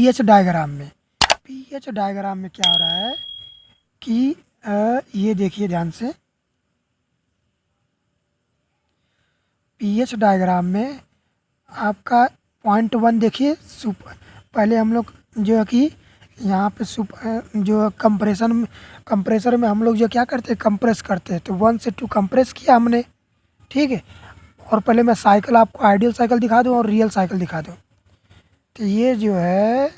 PH diagram में, pH diagram में क्या हो रहा है कि ये देखिए ध्यान से, पीएच डायग्राम में आपका पॉइंट वन देखिए, पहले हम लोग जो है कि यहाँ पे जो कंप्रेसर में हम लोग जो क्या करते हैं, कंप्रेस करते हैं। तो 1 से 2 कंप्रेस किया हमने, ठीक है। और पहले मैं साइकिल आपको आइडियल साइकिल दिखा दूँ और रियल साइकिल दिखा दूँ। तो ये जो है,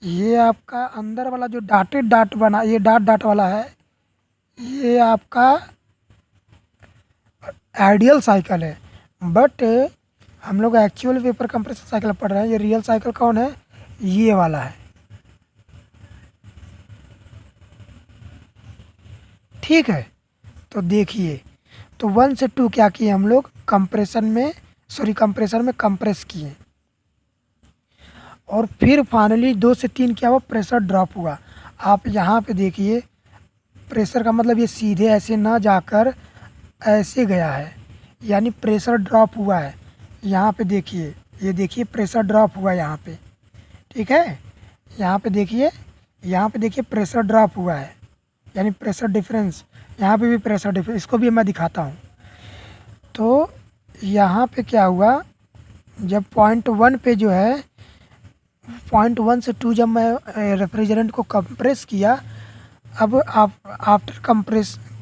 ये आपका अंदर वाला जो डॉटेड डॉट बना, ये डॉट डॉट वाला है, ये आपका आइडियल साइकिल है। बट हम लोग एक्चुअल वेपर कंप्रेसर साइकिल पढ़ रहे हैं। ये रियल साइकिल कौन है, ये वाला है, ठीक है। तो देखिए, तो 1 से 2 क्या किए हम लोग, कंप्रेसर में कंप्रेस किए, और फिर फाइनली 2 से 3 क्या हुआ, प्रेशर ड्रॉप हुआ। आप यहाँ पे देखिए, प्रेशर का मतलब ये सीधे ऐसे ना जाकर ऐसे गया है, यानी प्रेशर ड्रॉप हुआ है। यहाँ पे देखिए, ये देखिए प्रेशर ड्रॉप हुआ यहाँ पे, ठीक है। यहाँ पे देखिए, यहाँ पे देखिए प्रेशर ड्रॉप हुआ है, यानी प्रेशर डिफरेंस। यहाँ पे भी प्रेशर डिफरेंस, इसको भी मैं दिखाता हूँ। तो यहाँ पे क्या हुआ, जब पॉइंट 1 पे जो है, पॉइंट 1 से 2 जब मैं रेफ्रिजरेंट को कंप्रेस किया, अब आप आफ्टर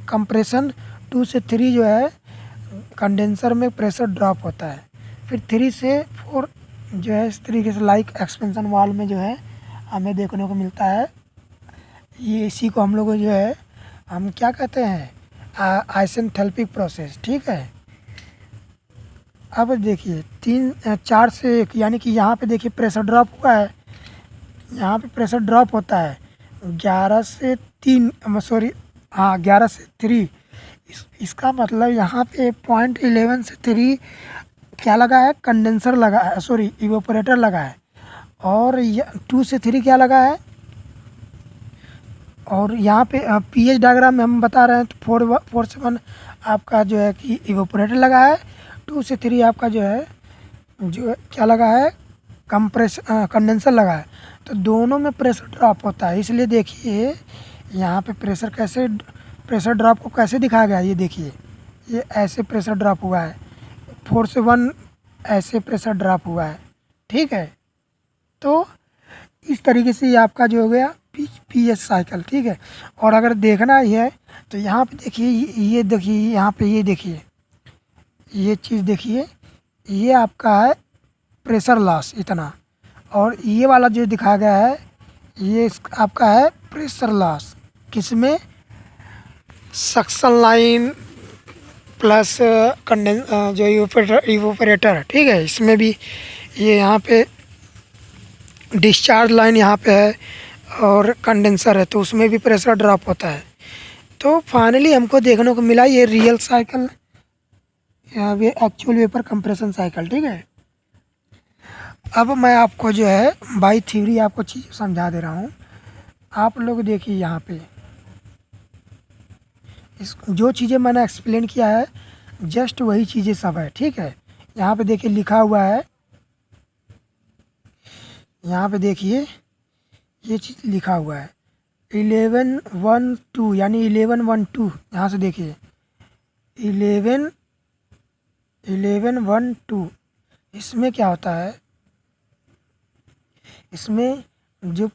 कंप्रेशन 2 से 3 जो है कंडेंसर में प्रेशर ड्रॉप होता है। फिर 3 से 4 जो है इस तरीके से लाइक एक्सपेंशन वाल में जो है हमें देखने को मिलता है। ये इसी को हम लोग जो है हम क्या कहते हैं, आइसेंथैल्पिक प्रोसेस, ठीक है। अब देखिए 4 से 1, यानी कि यहाँ पे देखिए प्रेशर ड्रॉप हुआ है, यहाँ पे प्रेशर ड्रॉप होता है 11 से 3, सॉरी हाँ 11 से 3। इसका मतलब यहाँ पे पॉइंट 11 से 3 क्या लगा है, कंडेंसर लगा है, सॉरी इवेपोरेटर लगा है। और 2 से 3 क्या लगा है, और यहाँ पे पीएच डायग्राम में हम बता रहे हैं तो 4 से 1 आपका जो है कि इवेपोरेटर लगा है, 2 से 3 आपका जो है क्या लगा है, कंडेंसर लगा है। तो दोनों में प्रेशर ड्रॉप होता है। इसलिए देखिए यहाँ पे प्रेशर ड्रॉप को कैसे दिखाया गया है, ये देखिए, ये ऐसे प्रेशर ड्रॉप हुआ है, 4 से 1 ऐसे प्रेशर ड्रॉप हुआ है, ठीक है। तो इस तरीके से ये आपका जो हो गया पीएच साइकिल, ठीक है। और अगर देखना ही है तो यहाँ पे देखिए, ये देखिए यहाँ पे, ये देखिए, ये चीज़ देखिए, ये आपका है प्रेशर लॉस इतना, और ये वाला जो दिखाया गया है ये आपका है प्रेशर लॉस, किसमें, सक्शन लाइन प्लस जो इवेपोरेटर, ठीक है। इसमें भी ये यहाँ पे डिस्चार्ज लाइन यहाँ पे है और कंडेंसर है, तो उसमें भी प्रेशर ड्रॉप होता है। तो फाइनली हमको देखने को मिला ये रियल साइकिल, ये एक्चुअल वेपर कंप्रेशन साइकिल, ठीक है। अब मैं आपको जो है बाई थ्योरी आपको चीज़ समझा दे रहा हूँ। आप लोग देखिए यहाँ पे, इस जो चीज़ें मैंने एक्सप्लेन किया है जस्ट वही चीज़ें सब है, ठीक है। यहाँ पे देखिए लिखा हुआ है, यहाँ पे देखिए ये चीज़ लिखा हुआ है 1112, यानी 1112, यहाँ से देखिए 1112। इसमें क्या होता है, इसमें जो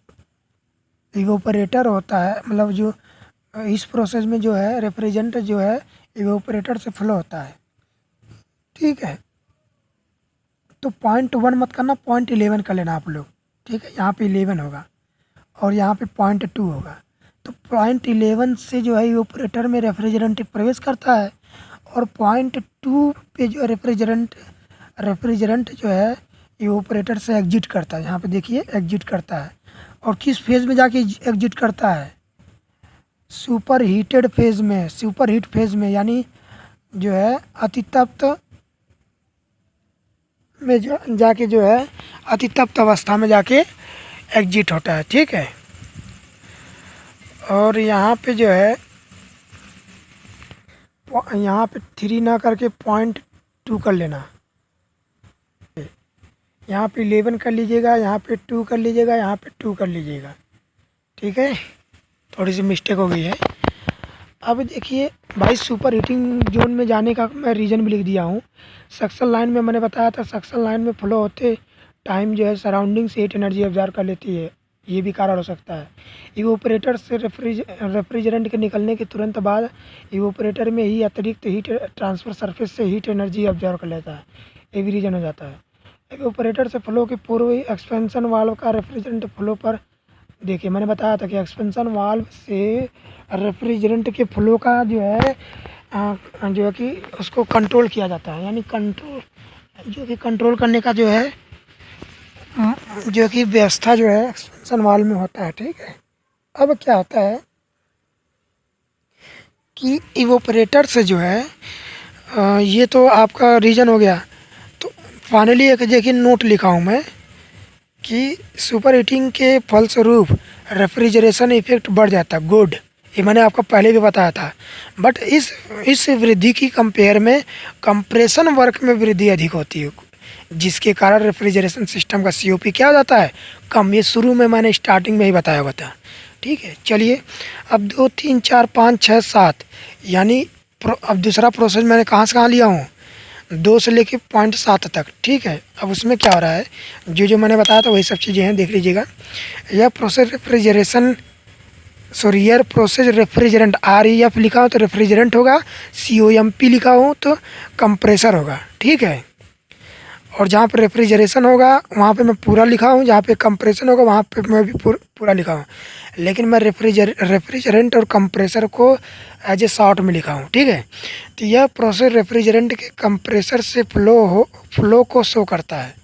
इवेपोरेटर होता है, मतलब जो इस प्रोसेस में जो है रेफ्रिजरेंट जो है इवेपोरेटर से फ्लो होता है, ठीक है। तो पॉइंट 1 मत करना, पॉइंट 11 कर लेना आप लोग, ठीक है। यहाँ पे 11 होगा और यहाँ पे पॉइंट 2 होगा। तो पॉइंट 11 से जो है इवेपोरेटर में रेफ्रिजरेंट प्रवेश करता है, और पॉइंट 2 पे जो रेफ्रिजरेंट जो है इवेपोरेटर से एग्जिट करता है। यहाँ पे देखिए एग्जिट करता है, और किस फेज़ में जाके एग्जिट करता है, सुपर हीटेड फेज़ में, सुपर हीट फेज़ में, यानी जो है अतितप्त में जाके जो है अतितप्त अवस्था में जाके एग्जिट होता है, ठीक है। और यहाँ पे जो है, यहाँ पे 3 ना करके पॉइंट 2 कर लेना, यहाँ पे 11 कर लीजिएगा, यहाँ पे 2 कर लीजिएगा, यहाँ पे 2 कर लीजिएगा। ठीक है, थोड़ी सी मिस्टेक हो गई है। अब देखिए भाई, सुपर हीटिंग जोन में जाने का मैं रीज़न भी लिख दिया हूँ। सक्शन लाइन में मैंने बताया था, सक्शन लाइन में फ्लो होते टाइम जो है सराउंडिंग से हीट एनर्जी ऑब्जर्व कर लेती है, ये भी कारण हो सकता है। इवोपरेटर से रेफ्रिजरेंट के निकलने के तुरंत बाद इवोपरेटर में ही अतिरिक्त हीट ट्रांसफर सरफेस से हीट एनर्जी ऑब्जर्व कर लेता है, ये भी रीज़न हो जाता है। इवोपरेटर से फ्लो के पूर्व ही एक्सपेंशन वाल्व का रेफ्रिजरेंट फ्लो पर, देखिए मैंने बताया था कि एक्सपेंशन वाल्व से रेफ्रिजरेंट के फ्लो का जो है जो है कि उसको कंट्रोल किया जाता है, यानी कंट्रोल जो कि कंट्रोल करने का जो है जो कि व्यवस्था जो है एक्सपेंशन वाल्व में होता है। ठीक है, अब क्या होता है कि इवोपरेटर से जो है ये तो आपका रीजन हो गया। तो फाइनली एक देखिए नोट लिखा हूँ मैं कि सुपर हीटिंग के फलस्वरूप रेफ्रिजरेशन इफेक्ट बढ़ जाता है। गुड, ये मैंने आपको पहले भी बताया था। बट इस वृद्धि की कंपेयर में कंप्रेशन वर्क में वृद्धि अधिक होती है, जिसके कारण रेफ्रिजरेशन सिस्टम का सीओपी क्या हो जाता है, कम। ये शुरू में मैंने स्टार्टिंग में ही बताया हुआ था। ठीक है, चलिए अब 2 3 4 5 6 7 यानी अब दूसरा प्रोसेस मैंने कहाँ से कहाँ लिया हूँ, 2 से लेके 0.7 तक। ठीक है, अब उसमें क्या हो रहा है, जो मैंने बताया था वही सब चीज़ें हैं, देख लीजिएगा। यह process refrigeration air process refrigerant, REF लिखा हो तो रेफ्रिजरेंट होगा, COMP लिखा हो तो कंप्रेसर होगा। ठीक है, और जहाँ पर रेफ्रिजरेशन होगा वहाँ पे मैं पूरा लिखा हूँ, जहाँ पे कंप्रेशन होगा वहाँ पे मैं भी पूरा लिखा हूँ, लेकिन मैं रेफ्रिजरेंट और कंप्रेसर को एज ए शॉर्ट में लिखा हूँ। ठीक है, तो यह प्रोसेस रेफ्रिजरेंट के कंप्रेसर से फ्लो को शो करता है।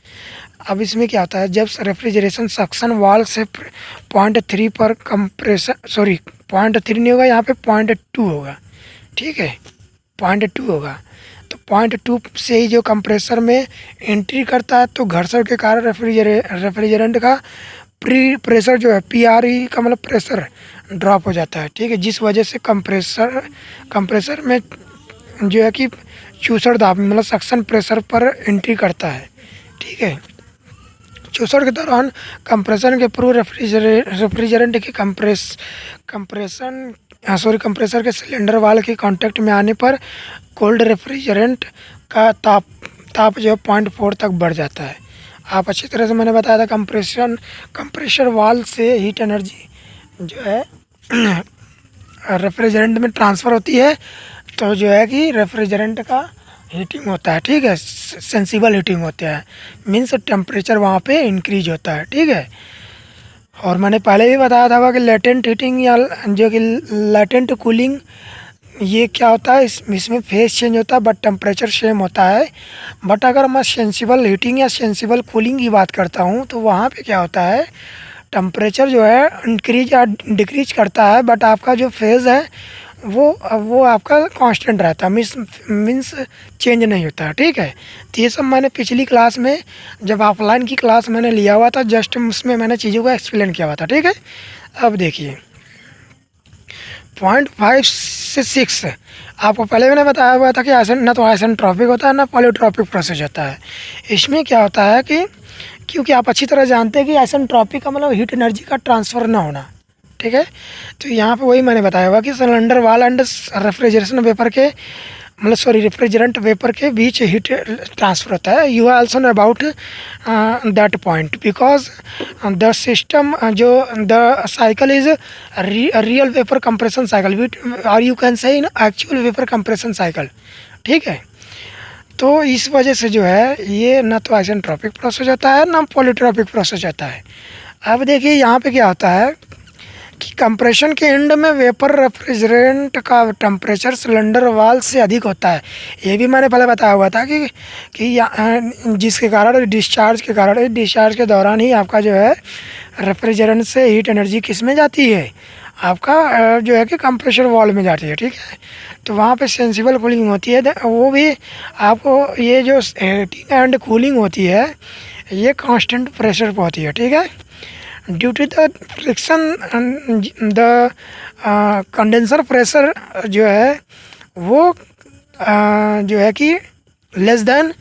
अब इसमें क्या होता है, जब रेफ्रिजरेशन सक्शन वाल्व से 0.3 पर कंप्रेसर, सॉरी 0.3 नहीं होगा, यहाँ पे 0.2 होगा। ठीक है, 0.2 होगा, तो 0.2 से ही जो कंप्रेसर में एंट्री करता है, तो घर्षण के कारण रेफ्रिजरेंट का प्रेशर जो है, PRE का मतलब प्रेशर ड्रॉप हो जाता है। ठीक है, जिस वजह से कंप्रेसर में जो है कि चूसड़ दाब मतलब सक्शन प्रेशर पर एंट्री करता है। ठीक है, चूसड़ के दौरान कंप्रेशन के पूर्व रेफ्रिजरेंट के कंप्रेसर के सिलेंडर वाल के कांटेक्ट में आने पर कोल्ड रेफ्रिजरेंट का ताप जो है 0.4 तक बढ़ जाता है। आप अच्छी तरह से मैंने बताया था, कंप्रेसर वाल से हीट एनर्जी जो है रेफ्रिजरेंट में ट्रांसफ़र होती है, तो जो है कि रेफ्रिजरेंट का हीटिंग होता है। ठीक है, सेंसिबल हीटिंग होता है, मीन्स टेम्परेचर वहाँ पे इंक्रीज होता है। ठीक है, और मैंने पहले भी बताया था कि लेटेंट हीटिंग या जो कि लेटेंट कूलिंग, ये क्या होता है, इसमें फेज चेंज होता है बट टेम्परेचर सेम होता है। बट अगर मैं सेंसिबल हीटिंग या सेंसिबल कूलिंग की बात करता हूँ, तो वहाँ पे क्या होता है, टेम्परेचर जो है इंक्रीज या डिक्रीज करता है, बट आपका जो फेज़ है वो आपका कांस्टेंट रहता है, मीन्स चेंज नहीं होता है। ठीक है, तो ये सब मैंने पिछली क्लास में, जब ऑफलाइन की क्लास मैंने लिया हुआ था, जस्ट उसमें मैंने चीज़ों को एक्सप्लेन किया हुआ था। ठीक है, अब देखिए 0.5 से 6 आपको पहले मैंने बताया हुआ था कि ना तो आइसेंट्रोपिक होता है ना पॉलीट्रोपिक प्रोसेस होता है। इसमें क्या होता है कि क्योंकि आप अच्छी तरह जानते हैं कि आइसेंट्रोपिक का मतलब हीट एनर्जी का ट्रांसफ़र ना होना। ठीक है, तो यहाँ पे वही मैंने बताया हुआ कि सिलेंडर वाल एंड रेफ्रिजरेशन वेपर के मतलब सॉरी रेफ्रिजरेंट वेपर के बीच हीट ट्रांसफ़र होता है। You are also know about that point because the system जो the cycle is real vapour compression cycle और you can say in actual vapour compression cycle. ठीक है, तो इस वजह से जो है ये ना तो आइसेंट्रोपिक प्रोसेस होता है ना पॉलीट्रोपिक प्रोसेस होता है। अब देखिए यहाँ पे क्या होता है कि कंप्रेशन के एंड में वेपर रेफ्रिजरेंट का टेम्परेचर सिलेंडर वाल से अधिक होता है। ये भी मैंने पहले बताया हुआ था कि जिसके कारण डिस्चार्ज के दौरान ही आपका जो है रेफ्रिजरेंट से हीट एनर्जी किस में जाती है, आपका जो है कि कंप्रेसर वाल्व में जाती है। ठीक है, तो वहाँ पे सेंसिबल कूलिंग होती है, वो भी आपको ये जो हीटिंग एंड कूलिंग होती है ये कांस्टेंट प्रेशर पर होती है। ठीक है, due to the friction the condenser pressure जो है वो जो है कि less than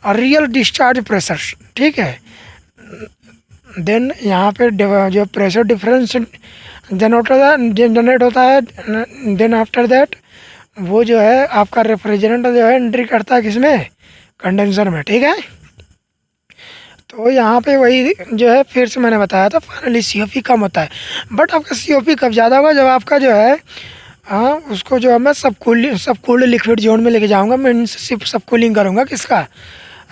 real discharge pressure, ठीक है। देन यहाँ पे जो प्रेशर डिफरेंस जनरेट होता है, देन आफ्टर दैट वो जो है आपका रेफ्रिजरेंट जो है एंट्री करता है किसमें, कंडेंसर में, ठीक है। तो यहाँ पे वही जो है फिर से मैंने बताया था, फाइनली COP कम होता है। बट आपका COP कब ज़्यादा होगा, जब आपका जो है उसको जो है मैं सब कूल्ड लिक्विड जोन में लेके जाऊँगा, मैं इनसे सिर्फ सब कूलिंग करूँगा किसका,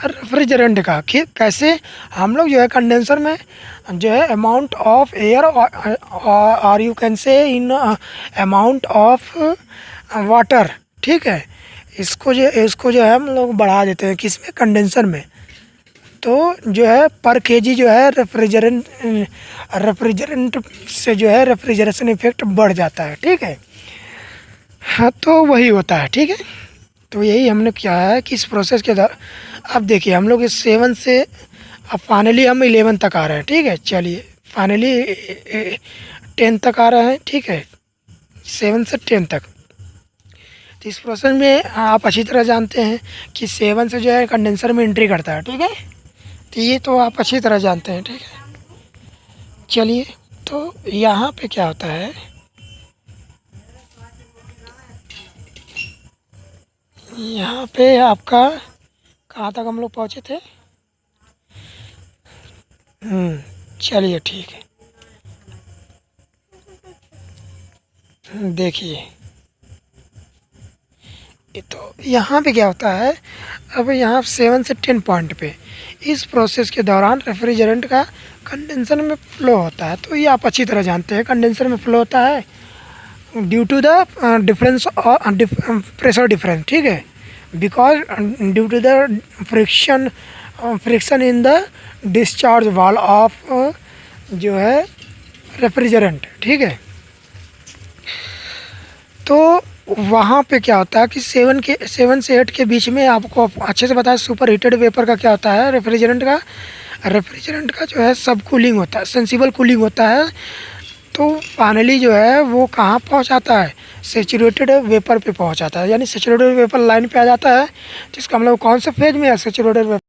रेफ्रिजरेंट का। कि कैसे हम लोग जो है कंडेंसर में जो है अमाउंट ऑफ एयर और you can say in amount of water, ठीक है, इसको जो है हम लोग बढ़ा देते हैं किसमें, कंडेंसर में। तो जो है पर केजी जो है रेफ्रिजरेंट से जो है रेफ्रिजरेशन इफेक्ट बढ़ जाता है, ठीक है। हाँ, तो वही होता है, ठीक है। तो यही हमने किया है कि इस प्रोसेस के दौरान अब देखिए हम लोग इस 7 से अब फाइनली हम 11 तक आ रहे हैं, ठीक है। चलिए फाइनली 10 तक आ रहे हैं, ठीक है, 7 से 10 तक। तो इस प्रोसेस में आप अच्छी तरह जानते हैं कि 7 से जो है कंडेंसर में एंट्री करता है, ठीक है। तो ये तो आप अच्छी तरह जानते हैं, ठीक है। चलिए, तो यहाँ पे क्या होता है, यहाँ पे आपका कहाँ तक हम लोग पहुँचे थे, चलिए ठीक है। देखिए तो यहाँ पे क्या होता है, अब यहाँ 7 से 10 पॉइंट पे इस प्रोसेस के दौरान रेफ्रिजरेंट का कंडेंसर में फ्लो होता है। तो ये आप अच्छी तरह जानते हैं, कंडेंसर में फ्लो होता है due to the difference pressure difference, ठीक है, because due to the friction in the discharge valve of जो है रेफ्रिजरेंट, ठीक है। तो वहाँ पे क्या होता है कि 7 से 8 के बीच में आपको अच्छे से बताया सुपर हीटेड वेपर का क्या होता है, रेफ्रिजरेंट का जो है सब कूलिंग होता है, सेंसिबल कूलिंग होता है। तो फाइनली जो है वो कहाँ पहुँच जाता है, सेचुरेटेड वेपर पे पहुँच जाता है, यानी सेचुरेटेड वेपर लाइन पे आ जाता है, जिसका हम लोग कौन से फेज में है, सेचुरेटेड वेपर